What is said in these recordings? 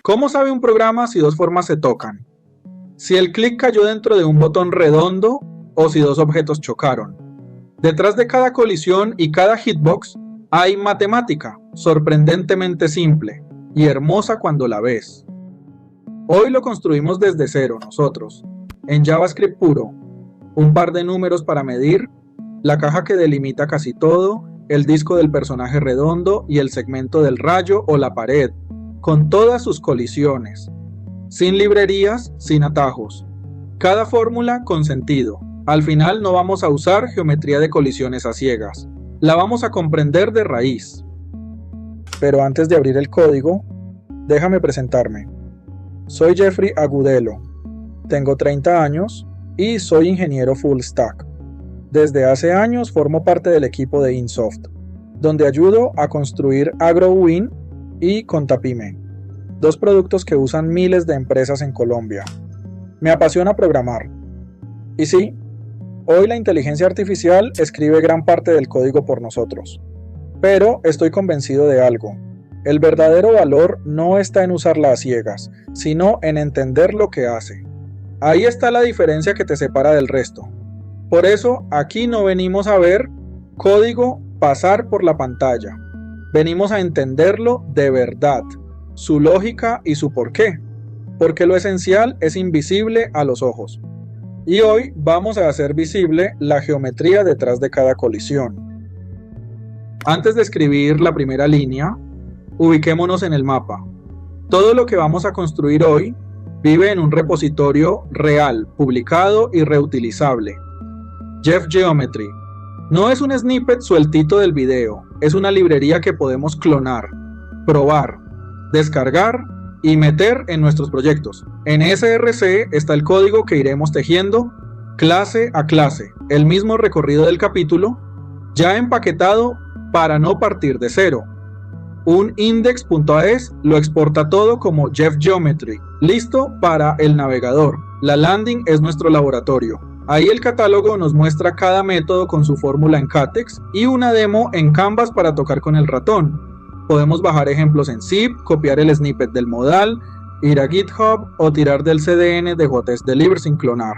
¿Cómo sabe un programa si dos formas se tocan? Si el clic cayó dentro de un botón redondo o si dos objetos chocaron. Detrás de cada colisión y cada hitbox hay matemática, sorprendentemente simple y hermosa cuando la ves. Hoy lo construimos desde cero nosotros, en JavaScript puro, un par de números para medir, la caja que delimita casi todo, el disco del personaje redondo y el segmento del rayo o la pared, con todas sus colisiones, sin librerías, sin atajos. Cada fórmula con sentido. Al final no vamos a usar geometría de colisiones a ciegas, la vamos a comprender de raíz. Pero antes de abrir el código, déjame presentarme. Soy Jeffrey Agudelo, tengo 30 años y soy ingeniero full stack. Desde hace años formo parte del equipo de Insoft, donde ayudo a construir AgroWin y Contapyme, dos productos que usan miles de empresas en Colombia. Me apasiona programar. Y sí, hoy la inteligencia artificial escribe gran parte del código por nosotros. Pero estoy convencido de algo. El verdadero valor no está en usarla a ciegas, sino en entender lo que hace. Ahí está la diferencia que te separa del resto. Por eso, aquí no venimos a ver código pasar por la pantalla. Venimos a entenderlo de verdad, su lógica y su porqué, porque lo esencial es invisible a los ojos. Y hoy vamos a hacer visible la geometría detrás de cada colisión. Antes de escribir la primera línea, ubiquémonos en el mapa. Todo lo que vamos a construir hoy vive en un repositorio real, publicado y reutilizable. Jeff Geometry. No es un snippet sueltito del video, es una librería que podemos clonar, probar, descargar y meter en nuestros proyectos. En SRC está el código que iremos tejiendo clase a clase, el mismo recorrido del capítulo, ya empaquetado para no partir de cero. Un index.as lo exporta todo como Jeff Geometry, listo para el navegador. La landing es nuestro laboratorio. Ahí el catálogo nos muestra cada método con su fórmula en Catex y una demo en Canvas para tocar con el ratón. Podemos bajar ejemplos en zip, copiar el snippet del modal, ir a GitHub o tirar del CDN de WhatEsDeliver sin clonar.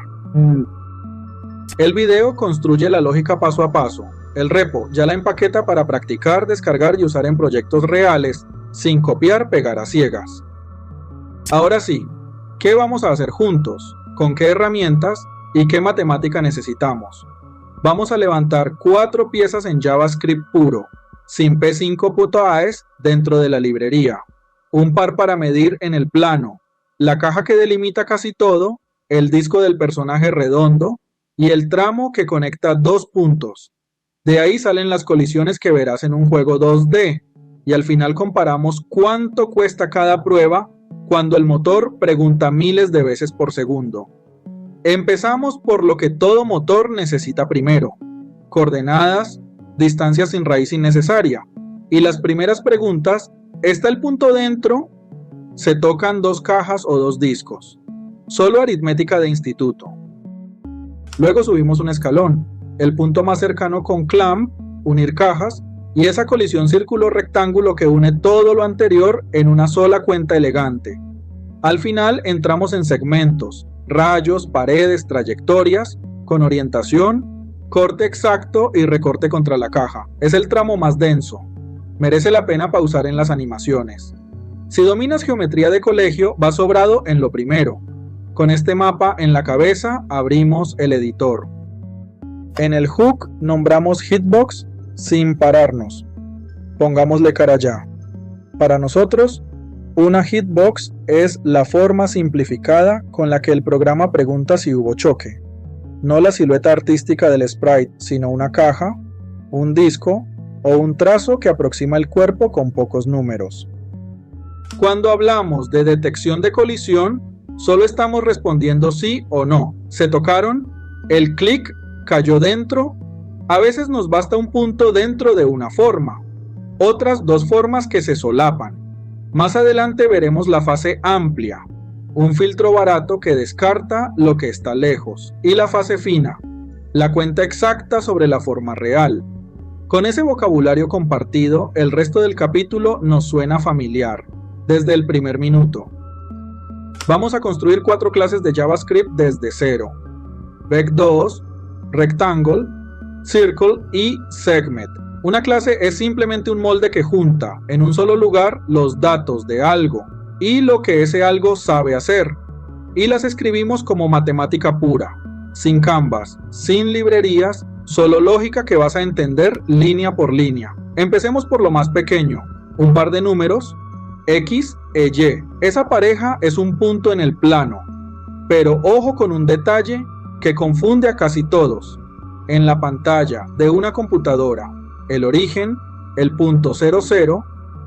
El video construye la lógica paso a paso. El repo ya la empaqueta para practicar, descargar y usar en proyectos reales, sin copiar, pegar a ciegas. Ahora sí, ¿qué vamos a hacer juntos? ¿Con qué herramientas? ¿Y qué matemática necesitamos? Vamos a levantar 4 piezas en JavaScript puro, sin p5.as dentro de la librería, un par para medir en el plano, la caja que delimita casi todo, el disco del personaje redondo y el tramo que conecta 2 puntos. De ahí salen las colisiones que verás en un juego 2D, y al final comparamos cuánto cuesta cada prueba cuando el motor pregunta miles de veces por segundo. Empezamos por lo que todo motor necesita primero: coordenadas, distancia sin raíz innecesaria. Y las primeras preguntas: ¿está el punto dentro? ¿Se tocan 2 cajas o 2 discos? Solo aritmética de instituto. Luego subimos un escalón: el punto más cercano con clamp, unir cajas, y esa colisión círculo-rectángulo que une todo lo anterior en una sola cuenta elegante. Al final entramos en segmentos, rayos, paredes, trayectorias, con orientación, corte exacto y recorte contra la caja. Es el tramo más denso. Merece la pena pausar en las animaciones. Si dominas geometría de colegio, vas sobrado en lo primero. Con este mapa en la cabeza, abrimos el editor. En el hook nombramos hitbox sin pararnos. Pongámosle cara ya. Para nosotros, una hitbox es la forma simplificada con la que el programa pregunta si hubo choque. No la silueta artística del sprite, sino una caja, un disco o un trazo que aproxima el cuerpo con pocos números. Cuando hablamos de detección de colisión, solo estamos respondiendo sí o no. ¿Se tocaron? ¿El clic cayó dentro? A veces nos basta un punto dentro de una forma, otras 2 formas que se solapan. Más adelante veremos la fase amplia, un filtro barato que descarta lo que está lejos, y la fase fina, la cuenta exacta sobre la forma real. Con ese vocabulario compartido, el resto del capítulo nos suena familiar. desde el primer minuto. Vamos a construir 4 clases de JavaScript desde cero: Vec2, Rectangle, Circle y Segment. Una clase es simplemente un molde que junta en un solo lugar los datos de algo y lo que ese algo sabe hacer, y las escribimos como matemática pura, sin canvas, sin librerías, solo lógica que vas a entender línea por línea. Empecemos por lo más pequeño, un par de números, X e Y. Esa pareja es un punto en el plano, pero ojo con un detalle que confunde a casi todos. En la pantalla de una computadora, el origen, el punto 00,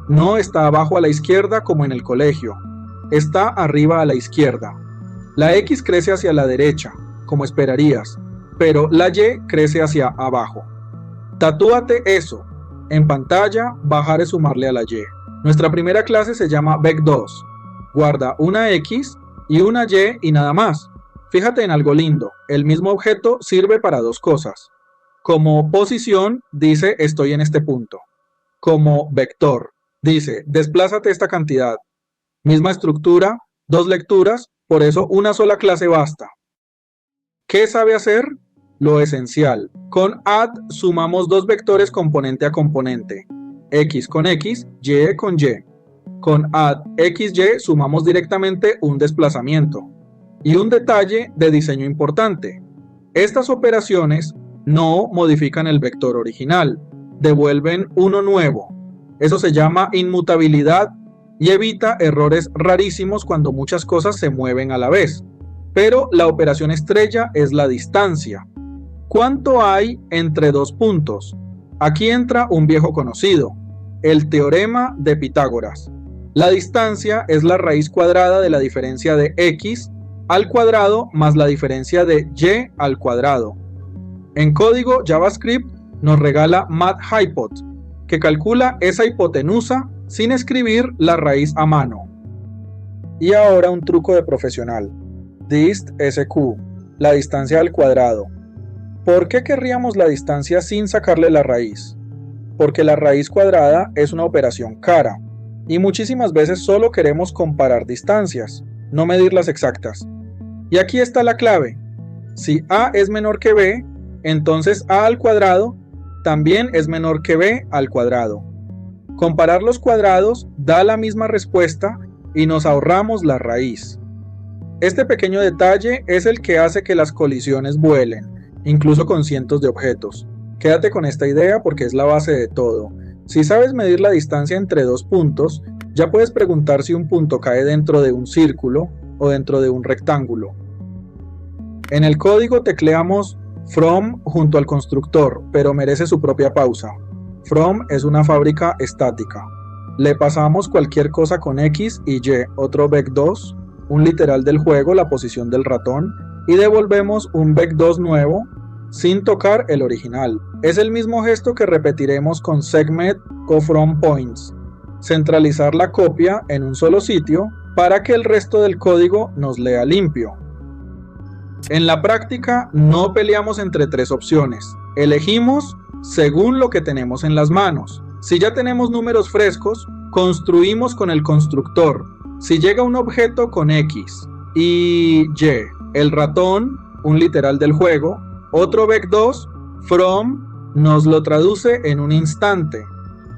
no está abajo a la izquierda como en el colegio, está arriba a la izquierda. La X crece hacia la derecha, como esperarías, pero la Y crece hacia abajo. Tatúate eso. En pantalla, bajar es sumarle a la Y. Nuestra primera clase se llama Vec2. Guarda una X y una Y y nada más. Fíjate en algo lindo, el mismo objeto sirve para 2 cosas. Como posición, dice estoy en este punto. Como vector, dice desplázate esta cantidad. Misma estructura, 2 lecturas, por eso una sola clase basta. ¿Qué sabe hacer? Lo esencial. Con add sumamos 2 vectores componente a componente. X con X, Y con Y. Con add XY sumamos directamente un desplazamiento. Y un detalle de diseño importante: estas operaciones no modifican el vector original, devuelven uno nuevo. Eso se llama inmutabilidad y evita errores rarísimos cuando muchas cosas se mueven a la vez. Pero la operación estrella es la distancia. ¿Cuánto hay entre 2 puntos? Aquí entra un viejo conocido, el teorema de Pitágoras. La distancia es la raíz cuadrada de la diferencia de x al cuadrado más la diferencia de y al cuadrado. En código, JavaScript nos regala MathHypot, que calcula esa hipotenusa sin escribir la raíz a mano. Y ahora un truco de profesional. Dist.sq, la distancia al cuadrado. ¿Por qué querríamos la distancia sin sacarle la raíz? Porque la raíz cuadrada es una operación cara, y muchísimas veces solo queremos comparar distancias, no medirlas exactas. Y aquí está la clave. Si a es menor que b, entonces a al cuadrado también es menor que b al cuadrado. Comparar los cuadrados da la misma respuesta y nos ahorramos la raíz. Este pequeño detalle es el que hace que las colisiones vuelen, incluso con cientos de objetos. Quédate con esta idea porque es la base de todo. Si sabes medir la distancia entre 2 puntos, ya puedes preguntar si un punto cae dentro de un círculo o dentro de un rectángulo. En el código tecleamos from junto al constructor, pero merece su propia pausa. From es una fábrica estática. Le pasamos cualquier cosa con X y Y, otro vec2, un literal del juego, la posición del ratón, y devolvemos un vec2 nuevo sin tocar el original. Es el mismo gesto que repetiremos con segment o from points. Centralizar la copia en un solo sitio para que el resto del código nos lea limpio. En la práctica no peleamos entre 3 opciones. Elegimos según lo que tenemos en las manos. Si ya tenemos números frescos, construimos con el constructor. Si llega un objeto con X y Y, el ratón, un literal del juego, otro vec2, from, nos lo traduce en un instante.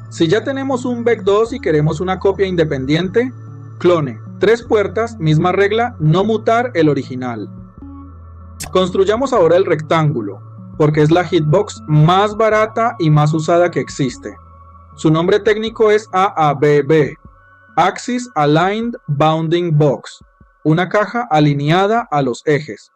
Si ya tenemos un vec2 y queremos una copia independiente, clone, 3 puertas, misma regla, no mutar el original. Construyamos ahora el rectángulo, porque es la hitbox más barata y más usada que existe. Su nombre técnico es AABB, Axis Aligned Bounding Box, una caja alineada a los ejes.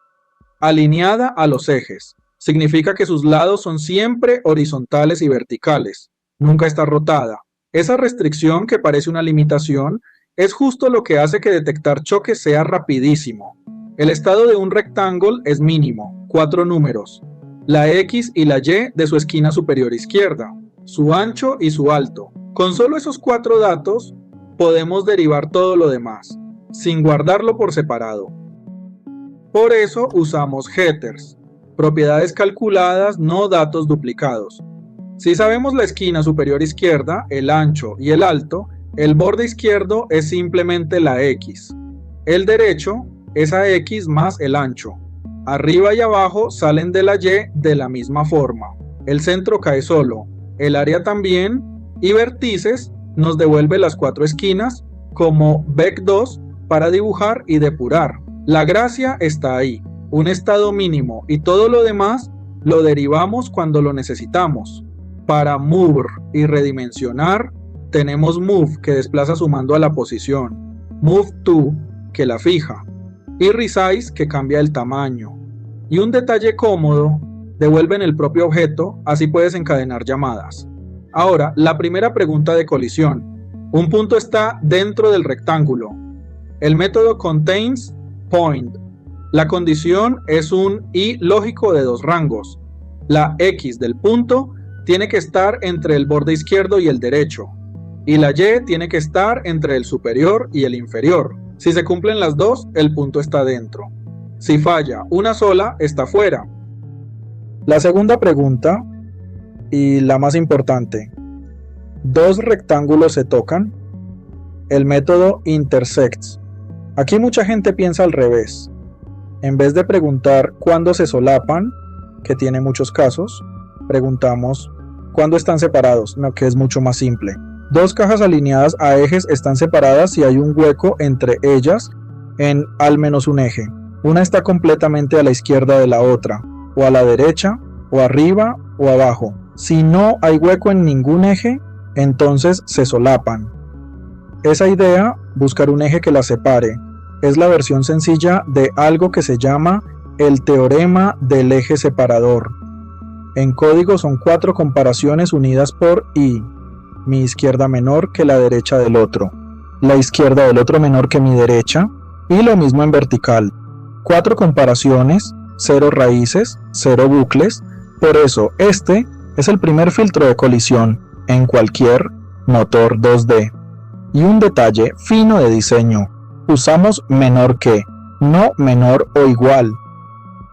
Alineada a los ejes significa que sus lados son siempre horizontales y verticales, nunca está rotada. Esa restricción, que parece una limitación, es justo lo que hace que detectar choques sea rapidísimo. El estado de un rectángulo es mínimo, 4 números, la X y la Y de su esquina superior izquierda, su ancho y su alto. Con solo esos 4 datos podemos derivar todo lo demás, sin guardarlo por separado. Por eso usamos getters, propiedades calculadas, no datos duplicados. Si sabemos la esquina superior izquierda, el ancho y el alto, El borde izquierdo es simplemente la X. El derecho es a X más el ancho. Arriba y abajo salen de la Y de la misma forma. El centro cae solo, el área también, y vértices nos devuelve las 4 esquinas como vec2 para dibujar y depurar. La gracia está ahí, un estado mínimo, y todo lo demás lo derivamos cuando lo necesitamos. Para move y redimensionar, tenemos move, que desplaza sumando a la posición, move to, que la fija, y resize, que cambia el tamaño. Y un detalle cómodo, devuelven el propio objeto, así puedes encadenar llamadas. Ahora, la primera pregunta de colisión. Un punto está dentro del rectángulo. El método contains point. La condición es un y lógico de 2 rangos. La X del punto tiene que estar entre el borde izquierdo y el derecho, y la Y tiene que estar entre el superior y el inferior. Si se cumplen las dos, el punto está dentro. Si falla una sola, está fuera. La segunda pregunta, y la más importante. ¿Dos rectángulos se tocan? El método intersects. Aquí mucha gente piensa al revés. En vez de preguntar cuándo se solapan, que tiene muchos casos, preguntamos cuándo están separados, que es mucho más simple. Dos cajas alineadas a ejes están separadas si hay un hueco entre ellas en al menos un eje. Una está completamente a la izquierda de la otra, o a la derecha, o arriba, o abajo. Si no hay hueco en ningún eje, entonces se solapan. Esa idea, buscar un eje que las separe, es la versión sencilla de algo que se llama el teorema del eje separador. En código son 4 comparaciones unidas por i. Mi izquierda menor que la derecha del otro, la izquierda del otro menor que mi derecha, y lo mismo en vertical. 4 comparaciones, 0 raíces, 0 bucles, por eso este es el primer filtro de colisión en cualquier motor 2D. Y un detalle fino de diseño, usamos menor que, no menor o igual.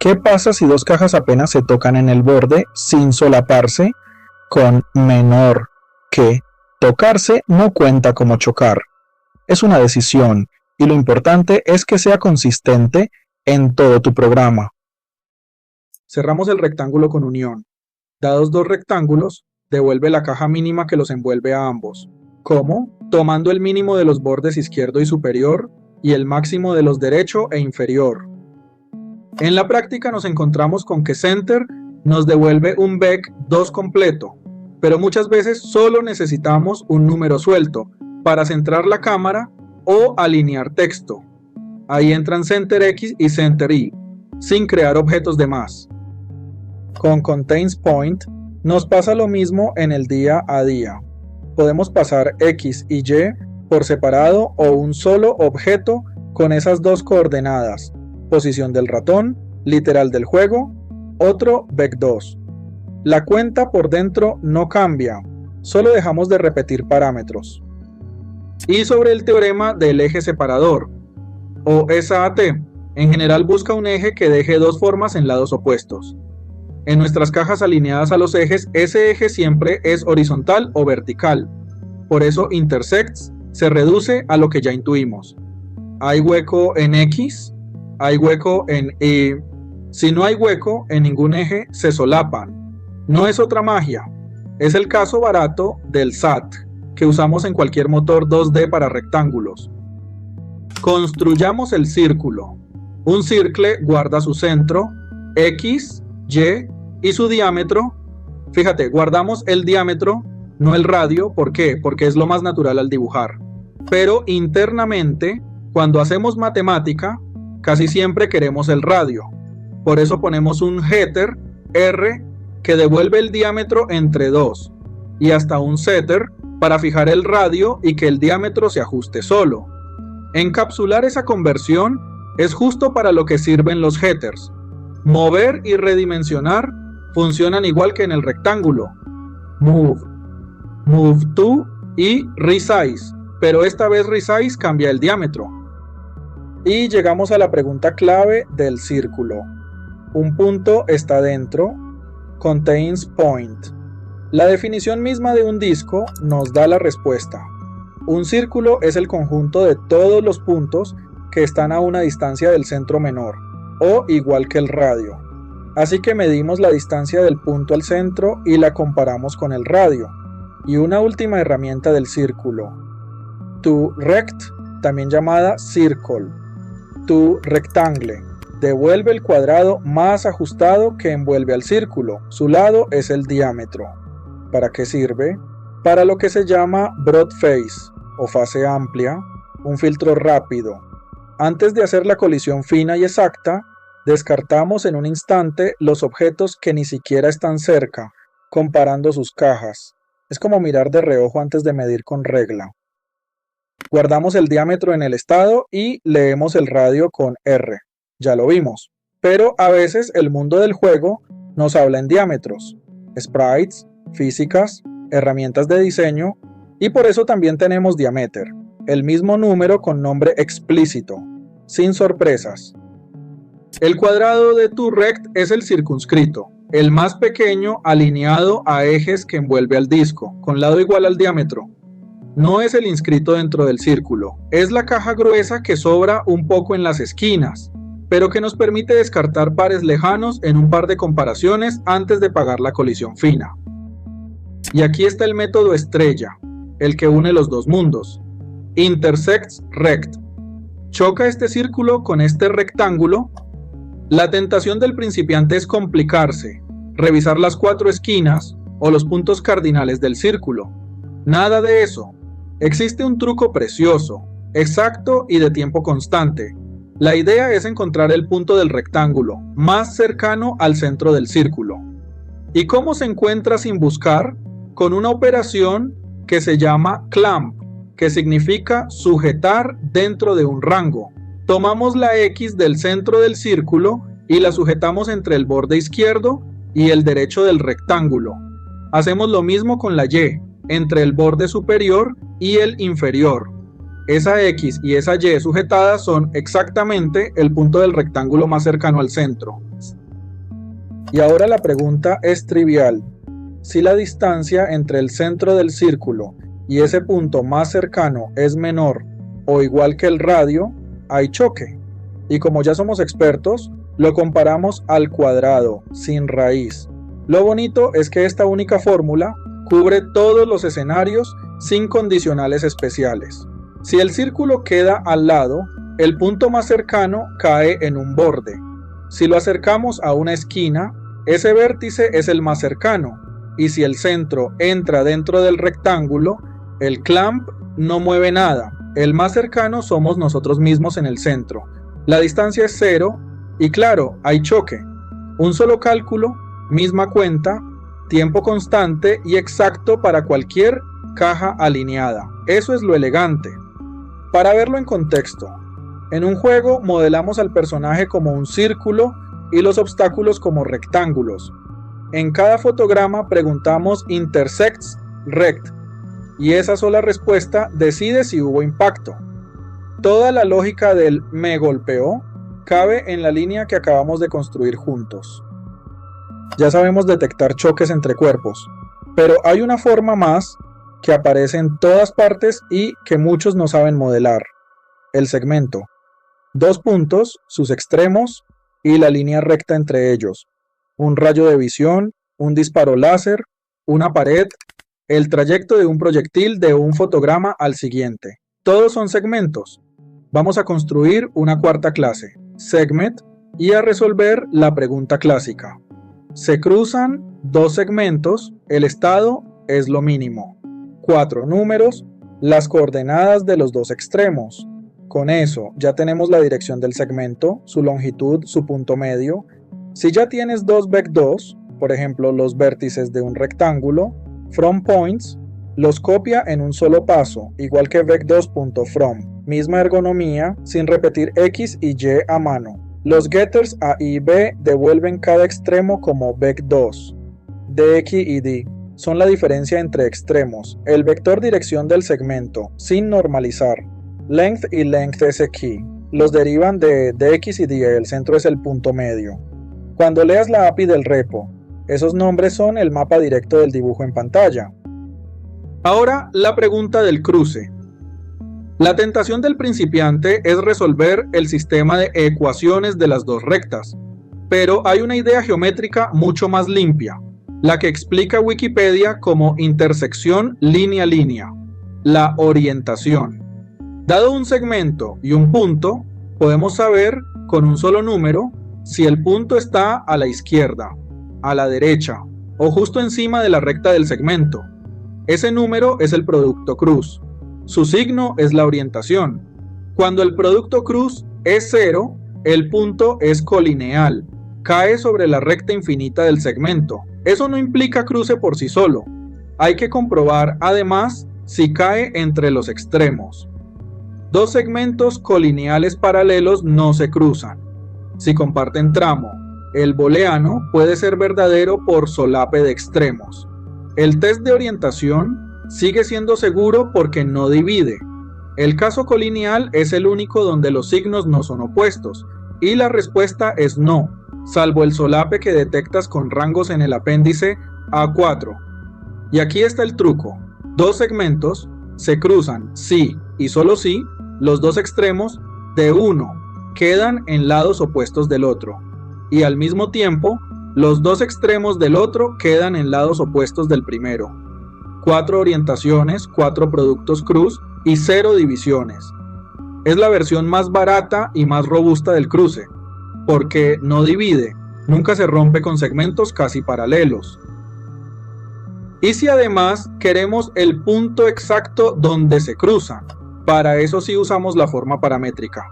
¿Qué pasa si dos cajas apenas se tocan en el borde sin solaparse? Con menor que, tocarse no cuenta como chocar. Es una decisión, y lo importante es que sea consistente en todo tu programa. Cerramos el rectángulo con unión. Dados 2 rectángulos, devuelve la caja mínima que los envuelve a ambos. ¿Cómo? Tomando el mínimo de los bordes izquierdo y superior y el máximo de los derecho e inferior. En la práctica nos encontramos con que center nos devuelve un vec2 completo, pero muchas veces solo necesitamos un número suelto para centrar la cámara o alinear texto. Ahí entran center X y center Y, sin crear objetos de más. Con contains point nos pasa lo mismo en el día a día. Podemos pasar X y Y por separado o un solo objeto con esas dos coordenadas, posición del ratón, literal del juego, otro vec2. La cuenta por dentro no cambia, solo dejamos de repetir parámetros. Y sobre el teorema del eje separador, o SAT, en general busca un eje que deje dos formas en lados opuestos. En nuestras cajas alineadas a los ejes, ese eje siempre es horizontal o vertical. Por eso intersects se reduce a lo que ya intuimos. Hay hueco en X, hay hueco en Y. Si no hay hueco en ningún eje, se solapan. No es otra magia. Es el caso barato del SAT, que usamos en cualquier motor 2D para rectángulos. Construyamos el círculo. Un circle guarda su centro, X, Y y su diámetro. Fíjate, guardamos el diámetro, no el radio. ¿Por qué? Porque es lo más natural al dibujar. Pero internamente, cuando hacemos matemática, casi siempre queremos el radio. Por eso ponemos un getter, R, que devuelve el diámetro entre 2, y hasta un setter para fijar el radio y que el diámetro se ajuste solo. Encapsular esa conversión es justo para lo que sirven los getters. Mover y redimensionar funcionan igual que en el rectángulo. Move, move to y resize, pero esta vez resize cambia el diámetro. Y llegamos a la pregunta clave del círculo. Un punto está dentro, contains point. La definición misma de un disco nos da la respuesta. Un círculo es el conjunto de todos los puntos que están a una distancia del centro menor, o igual que el radio. Así que medimos la distancia del punto al centro y la comparamos con el radio. Y una última herramienta del círculo, toRect, también llamada circle. toRectangle, devuelve el cuadrado más ajustado que envuelve al círculo. Su lado es el diámetro. ¿Para qué sirve? Para lo que se llama broad face, o fase amplia, un filtro rápido. Antes de hacer la colisión fina y exacta, descartamos en un instante los objetos que ni siquiera están cerca, comparando sus cajas. Es como mirar de reojo antes de medir con regla. Guardamos el diámetro en el estado y leemos el radio con R. Ya lo vimos. Pero a veces el mundo del juego nos habla en diámetros, sprites, físicas, herramientas de diseño, y por eso también tenemos diameter, el mismo número con nombre explícito, sin sorpresas. El cuadrado de toRect es el circunscrito, el más pequeño alineado a ejes que envuelve al disco, con lado igual al diámetro. No es el inscrito dentro del círculo, es la caja gruesa que sobra un poco en las esquinas, pero que nos permite descartar pares lejanos en un par de comparaciones antes de pagar la colisión fina. Y aquí está el método estrella, el que une los dos mundos. Intersects rect. Choca este círculo con este rectángulo. La tentación del principiante es complicarse, revisar las 4 esquinas o los puntos cardinales del círculo. Nada de eso. Existe un truco precioso, exacto y de tiempo constante. La idea es encontrar el punto del rectángulo más cercano al centro del círculo. ¿Y cómo se encuentra sin buscar? Con una operación que se llama clamp, que significa sujetar dentro de un rango. Tomamos la X del centro del círculo y la sujetamos entre el borde izquierdo y el derecho del rectángulo. Hacemos lo mismo con la Y, entre el borde superior y el inferior. Esa X y esa Y sujetadas son exactamente el punto del rectángulo más cercano al centro. Y ahora la pregunta es trivial. Si la distancia entre el centro del círculo y ese punto más cercano es menor o igual que el radio, hay choque. Y como ya somos expertos, lo comparamos al cuadrado, sin raíz. Lo bonito es que esta única fórmula cubre todos los escenarios sin condicionales especiales. Si el círculo queda al lado, el punto más cercano cae en un borde. Si lo acercamos a una esquina, ese vértice es el más cercano. Y si el centro entra dentro del rectángulo, el clamp no mueve nada. El más cercano somos nosotros mismos en el centro. La distancia es 0 y claro, hay choque. Un solo cálculo, misma cuenta, tiempo constante y exacto para cualquier caja alineada. Eso es lo elegante. Para verlo en contexto, en un juego modelamos al personaje como un círculo y los obstáculos como rectángulos. En cada fotograma preguntamos intersects rect y esa sola respuesta decide si hubo impacto. Toda la lógica del me golpeó cabe en la línea que acabamos de construir juntos. Ya sabemos detectar choques entre cuerpos, pero hay una forma más que aparece en todas partes y que muchos no saben modelar: el segmento. 2 puntos, sus extremos y la línea recta entre ellos. Un rayo de visión, un disparo láser, una pared, el trayecto de un proyectil de un fotograma al siguiente. Todos son segmentos. Vamos a construir una cuarta clase, segment, y a resolver la pregunta clásica. Se cruzan 2 segmentos, el estado es lo mínimo. 4 números, las coordenadas de los 2 extremos. Con eso ya tenemos la dirección del segmento, su longitud, su punto medio. Si ya tienes 2 vec2, por ejemplo los vértices de un rectángulo, from points, los copia en un solo paso, igual que vec2.from. Misma ergonomía, sin repetir X y Y a mano. Los getters A y B devuelven cada extremo como vec2. Dx y D son la diferencia entre extremos, el vector dirección del segmento, sin normalizar. Length y length es key. Los derivan de dx y dy, el centro es el punto medio. Cuando leas la API del repo, esos nombres son el mapa directo del dibujo en pantalla. Ahora la pregunta del cruce. La tentación del principiante es resolver el sistema de ecuaciones de las dos rectas, pero hay una idea geométrica mucho más limpia, la que explica Wikipedia como intersección línea-línea, la orientación. Dado un segmento y un punto, podemos saber con un solo número si el punto está a la izquierda, a la derecha o justo encima de la recta del segmento. Ese número es el producto cruz. Su signo es la orientación. Cuando el producto cruz es 0, el punto es colineal, cae sobre la recta infinita del segmento. Eso no implica cruce por sí solo. Hay que comprobar además si cae entre los extremos. Dos segmentos colineales paralelos no se cruzan. Si comparten tramo, el booleano puede ser verdadero por solape de extremos. El test de orientación sigue siendo seguro porque no divide. El caso colineal es el único donde los signos no son opuestos, y la respuesta es no, salvo el solape que detectas con rangos en el apéndice A4. Y aquí está el truco. Dos segmentos se cruzan si y solo si los dos extremos de uno quedan en lados opuestos del otro, y al mismo tiempo los dos extremos del otro quedan en lados opuestos del primero. 4 orientaciones, 4 productos cruz y 0 divisiones. Es la versión más barata y más robusta del cruce, porque no divide, nunca se rompe con segmentos casi paralelos. Y si además queremos el punto exacto donde se cruzan, para eso sí usamos la forma paramétrica.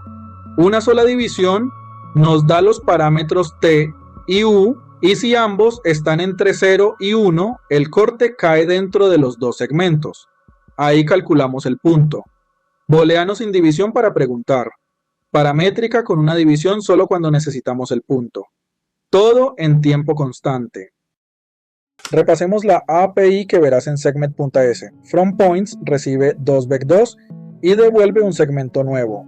Una sola división nos da los parámetros t y u, y si ambos están entre 0 y 1, el corte cae dentro de los dos segmentos. Ahí calculamos el punto. Booleano sin división para preguntar. Paramétrica con una división solo cuando necesitamos el punto. Todo en tiempo constante. Repasemos la API que verás en segment.s. FromPoints recibe 2vec2 y devuelve un segmento nuevo.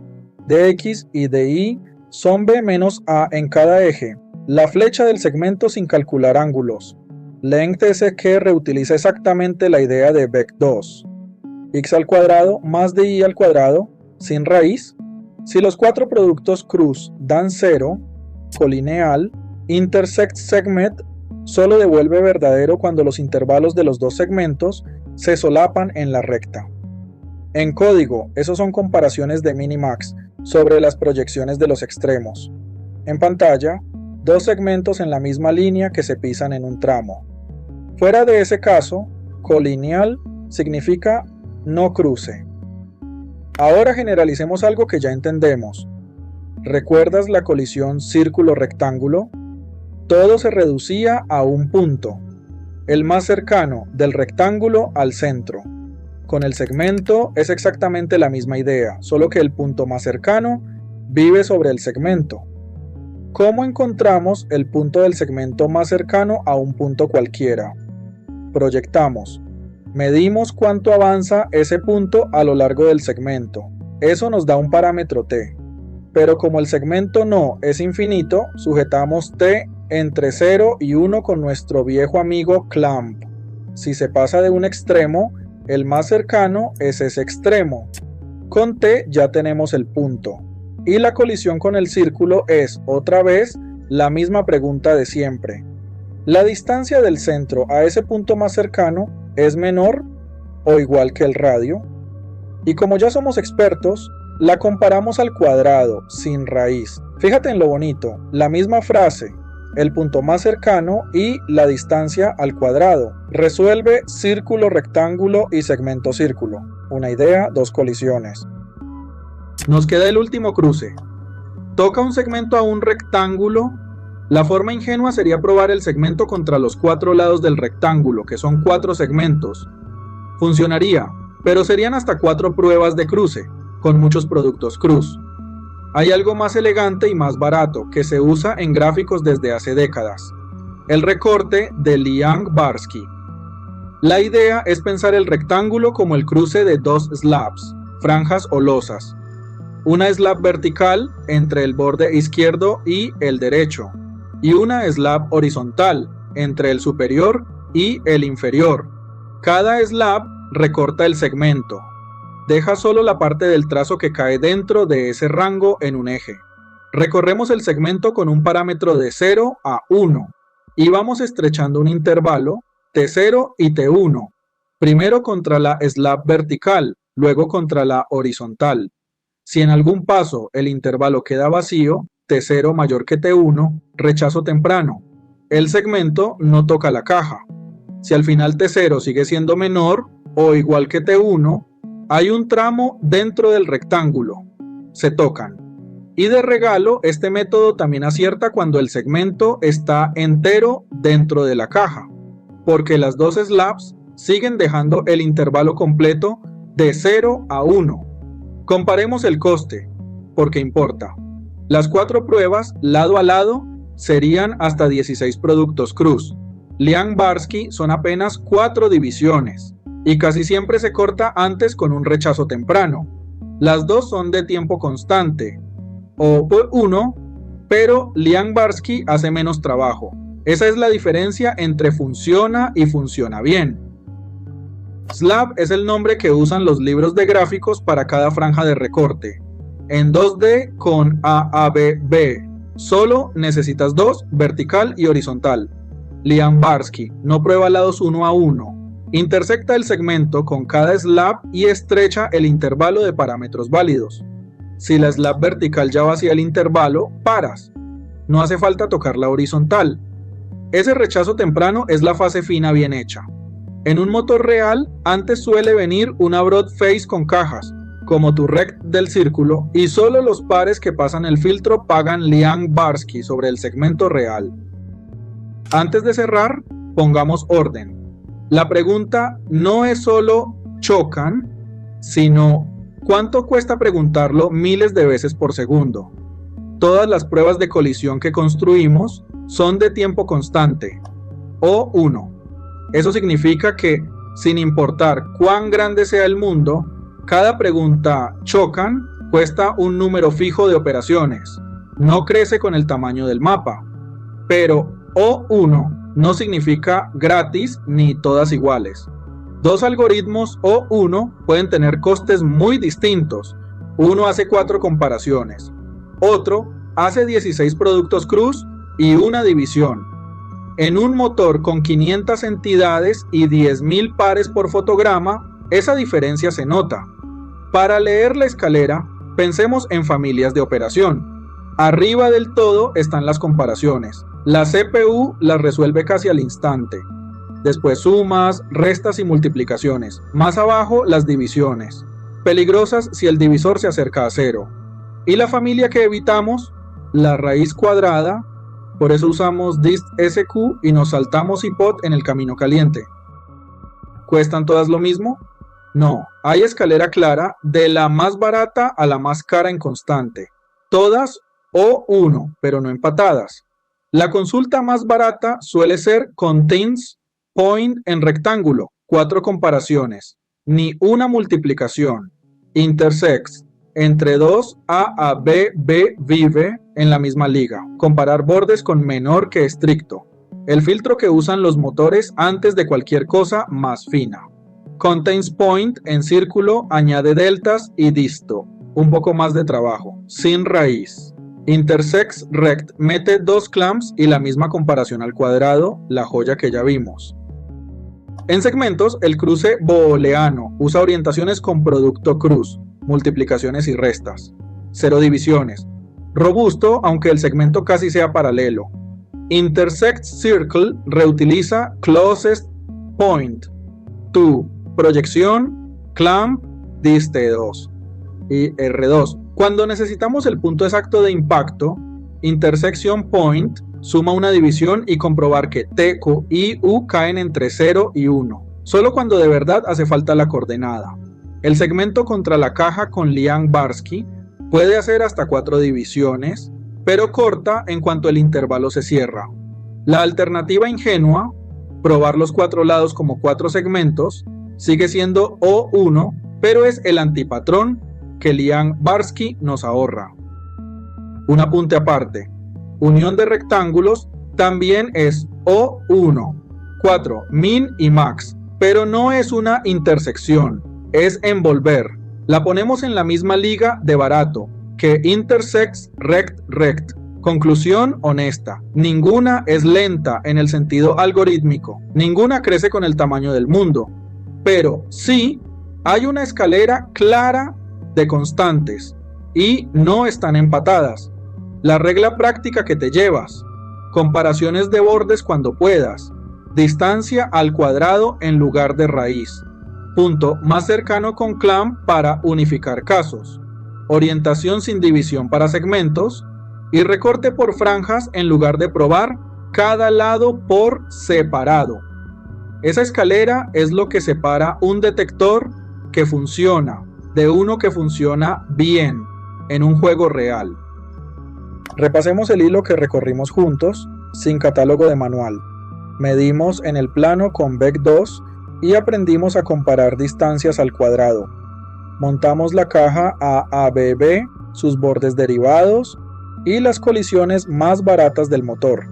Dx y dy son b menos a en cada eje. La flecha del segmento sin calcular ángulos. Length que reutiliza exactamente la idea de vec2. X al cuadrado más dy al cuadrado sin raíz. Si los 4 productos cruz dan 0, colineal, intersect segment solo devuelve verdadero cuando los intervalos de los dos segmentos se solapan en la recta. En código, esos son comparaciones de minimax sobre las proyecciones de los extremos. En pantalla, dos segmentos en la misma línea que se pisan en un tramo. Fuera de ese caso, colineal significa no cruce. Ahora generalicemos algo que ya entendemos. ¿Recuerdas la colisión círculo-rectángulo? Todo se reducía a un punto, el más cercano del rectángulo al centro. Con el segmento es exactamente la misma idea, solo que el punto más cercano vive sobre el segmento. ¿Cómo encontramos el punto del segmento más cercano a un punto cualquiera? Proyectamos. Medimos cuánto avanza ese punto a lo largo del segmento. Eso nos da un parámetro t. Pero como el segmento no es infinito, sujetamos t entre 0 y 1 con nuestro viejo amigo clamp. Si se pasa de un extremo, el más cercano es ese extremo. Con t ya tenemos el punto. Y la colisión con el círculo es, otra vez, la misma pregunta de siempre. ¿La distancia del centro a ese punto más cercano es menor o igual que el radio? Y como ya somos expertos, la comparamos al cuadrado, sin raíz. Fíjate en lo bonito, la misma frase, el punto más cercano y la distancia al cuadrado. Resuelve círculo, rectángulo y segmento círculo. Una idea, dos colisiones. Nos queda el último cruce. Toca un segmento a un rectángulo. La forma ingenua sería probar el segmento contra los 4 lados del rectángulo, que son 4 segmentos. Funcionaría, pero serían hasta 4 pruebas de cruce, con muchos productos cruz. Hay algo más elegante y más barato, que se usa en gráficos desde hace décadas. El recorte de Liang-Barsky. La idea es pensar el rectángulo como el cruce de dos slabs, franjas o losas. Una slab vertical entre el borde izquierdo y el derecho, y una slab horizontal entre el superior y el inferior. Cada slab recorta el segmento. deja solo la parte del trazo que cae dentro de ese rango en un eje. Recorremos el segmento con un parámetro de 0 a 1 y vamos estrechando un intervalo T0 y T1, primero contra la slab vertical, luego contra la horizontal. Si en algún paso el intervalo queda vacío, T0 mayor que T1, rechazo temprano. El segmento no toca la caja. Si al final T0 sigue siendo menor o igual que T1, hay un tramo dentro del rectángulo. Se tocan. Y de regalo, este método también acierta cuando el segmento está entero dentro de la caja, porque las dos slabs siguen dejando el intervalo completo de 0 a 1. Comparemos el coste, porque importa. Las 4 pruebas lado a lado serían hasta 16 productos cruz. Liang-Barsky son apenas 4 divisiones y casi siempre se corta antes con un rechazo temprano. Las dos son de tiempo constante, o por 1, pero Liang-Barsky hace menos trabajo. Esa es la diferencia entre funciona y funciona bien. Slab es el nombre que usan los libros de gráficos para cada franja de recorte. En 2D con AABB, solo necesitas 2, vertical y horizontal. Liang-Barsky no prueba lados 1 a 1. Intersecta el segmento con cada slab y estrecha el intervalo de parámetros válidos. Si la slab vertical ya vacía el intervalo, paras. No hace falta tocar la horizontal. Ese rechazo temprano es la fase fina bien hecha. En un motor real, antes suele venir una broad face con cajas, como tu rect del círculo, y solo los pares que pasan el filtro pagan Liang-Barsky sobre el segmento real. Antes de cerrar, pongamos orden. La pregunta no es solo chocan, sino ¿cuánto cuesta preguntarlo miles de veces por segundo? Todas las pruebas de colisión que construimos son de tiempo constante, O1. Eso significa que, sin importar cuán grande sea el mundo, cada pregunta chocan cuesta un número fijo de operaciones. No crece con el tamaño del mapa. Pero O1 no significa gratis ni todas iguales. Dos algoritmos O1 pueden tener costes muy distintos. Uno hace 4 comparaciones, otro hace 16 productos cruz y una división. En un motor con 500 entidades y 10.000 pares por fotograma, esa diferencia se nota. Para leer la escalera, pensemos en familias de operación. Arriba del todo están las comparaciones. La CPU las resuelve casi al instante. Después sumas, restas y multiplicaciones. Más abajo las divisiones. Peligrosas si el divisor se acerca a 0. Y la familia que evitamos, la raíz cuadrada. Por eso usamos dist-sq y nos saltamos IPOT en el camino caliente. ¿Cuestan todas lo mismo? No, hay escalera clara de la más barata a la más cara en constante. Todas O1, pero no empatadas. La consulta más barata suele ser Contains Point en rectángulo, 4 comparaciones, ni una multiplicación. Intersects, entre 2 A, B, B, vive en la misma liga. Comparar bordes con menor que estricto. El filtro que usan los motores antes de cualquier cosa más fina. Contains Point en círculo añade deltas y disto. Un poco más de trabajo, sin raíz. Intersects rect mete 2 clamps y la misma comparación al cuadrado, la joya que ya vimos. En segmentos, el cruce booleano usa orientaciones con producto cruz, multiplicaciones y restas. 0 divisiones. Robusto, aunque el segmento casi sea paralelo. Intersects circle reutiliza closest point. To proyección, clamp, dist2 y R2. Cuando necesitamos el punto exacto de impacto, intersection point suma una división y comprobar que T y U caen entre 0 y 1, solo cuando de verdad hace falta la coordenada. El segmento contra la caja con Liang-Barsky puede hacer hasta 4 divisiones, pero corta en cuanto el intervalo se cierra. La alternativa ingenua, probar los 4 lados como 4 segmentos, sigue siendo O1, pero es el antipatrón que Liang-Barsky nos ahorra. Un apunte aparte. Unión de rectángulos también es O1, 4 min y max, pero no es una intersección, es envolver. La ponemos en la misma liga de barato que Intersects Rect. Conclusión honesta: ninguna es lenta en el sentido algorítmico, ninguna crece con el tamaño del mundo, pero sí hay una escalera clara de constantes y no están empatadas. La regla práctica que te llevas, comparaciones de bordes cuando puedas, distancia al cuadrado en lugar de raíz, punto más cercano con clamp para unificar casos, orientación sin división para segmentos y recorte por franjas en lugar de probar cada lado por separado. Esa escalera es lo que separa un detector que funciona de uno que funciona bien en un juego real. Repasemos el hilo que recorrimos juntos, sin catálogo de manual. Medimos en el plano con Vec 2 y aprendimos a comparar distancias al cuadrado. Montamos la caja AABB, sus bordes derivados y las colisiones más baratas del motor.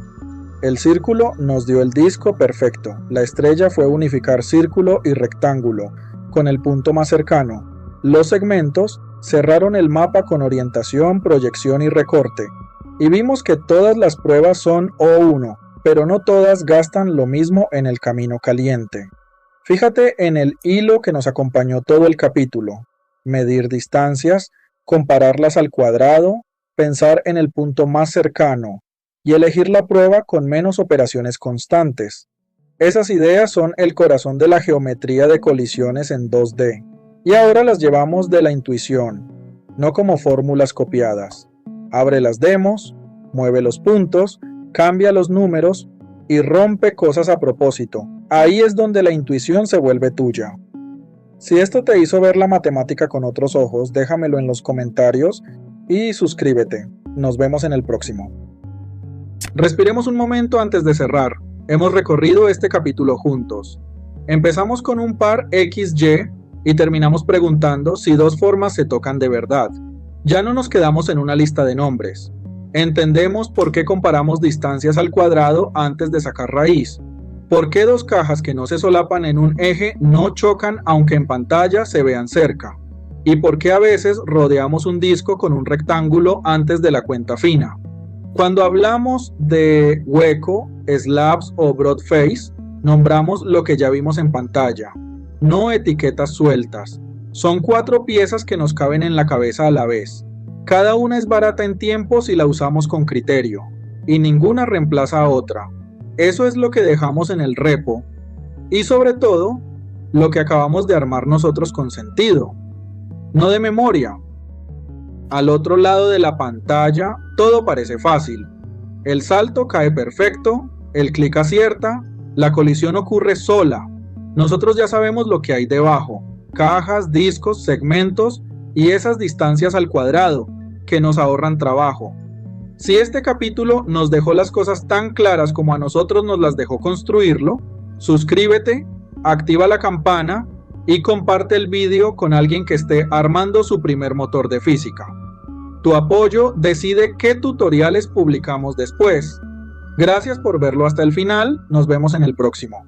El círculo nos dio el disco perfecto. La estrella fue unificar círculo y rectángulo con el punto más cercano. Los segmentos cerraron el mapa con orientación, proyección y recorte. Y vimos que todas las pruebas son O1, pero no todas gastan lo mismo en el camino caliente. Fíjate en el hilo que nos acompañó todo el capítulo. Medir distancias, compararlas al cuadrado, pensar en el punto más cercano y elegir la prueba con menos operaciones constantes. Esas ideas son el corazón de la geometría de colisiones en 2D y ahora las llevamos de la intuición, no como fórmulas copiadas. Abre las demos, mueve los puntos, cambia los números y rompe cosas a propósito. Ahí es donde la intuición se vuelve tuya. Si esto te hizo ver la matemática con otros ojos, déjamelo en los comentarios y suscríbete. Nos vemos en el próximo. Respiremos un momento antes de cerrar. Hemos recorrido este capítulo juntos. Empezamos con un par XY y terminamos preguntando si dos formas se tocan de verdad. Ya no nos quedamos en una lista de nombres. Entendemos por qué comparamos distancias al cuadrado antes de sacar raíz. ¿Por qué dos cajas que no se solapan en un eje no chocan aunque en pantalla se vean cerca? ¿Y por qué a veces rodeamos un disco con un rectángulo antes de la cuenta fina? Cuando hablamos de hueco, slabs o broad face, nombramos lo que ya vimos en pantalla, no etiquetas sueltas. Son 4 piezas que nos caben en la cabeza a la vez. Cada una es barata en tiempo si la usamos con criterio, y ninguna reemplaza a otra. Eso es lo que dejamos en el repo, y sobre todo, lo que acabamos de armar nosotros con sentido, no de memoria. Al otro lado de la pantalla, todo parece fácil. El salto cae perfecto, el clic acierta, la colisión ocurre sola. Nosotros ya sabemos lo que hay debajo, cajas, discos, segmentos y esas distancias al cuadrado, que nos ahorran trabajo. Si este capítulo nos dejó las cosas tan claras como a nosotros nos las dejó construirlo, suscríbete, activa la campana y comparte el vídeo con alguien que esté armando su primer motor de física. Tu apoyo decide qué tutoriales publicamos después. Gracias por verlo hasta el final, nos vemos en el próximo.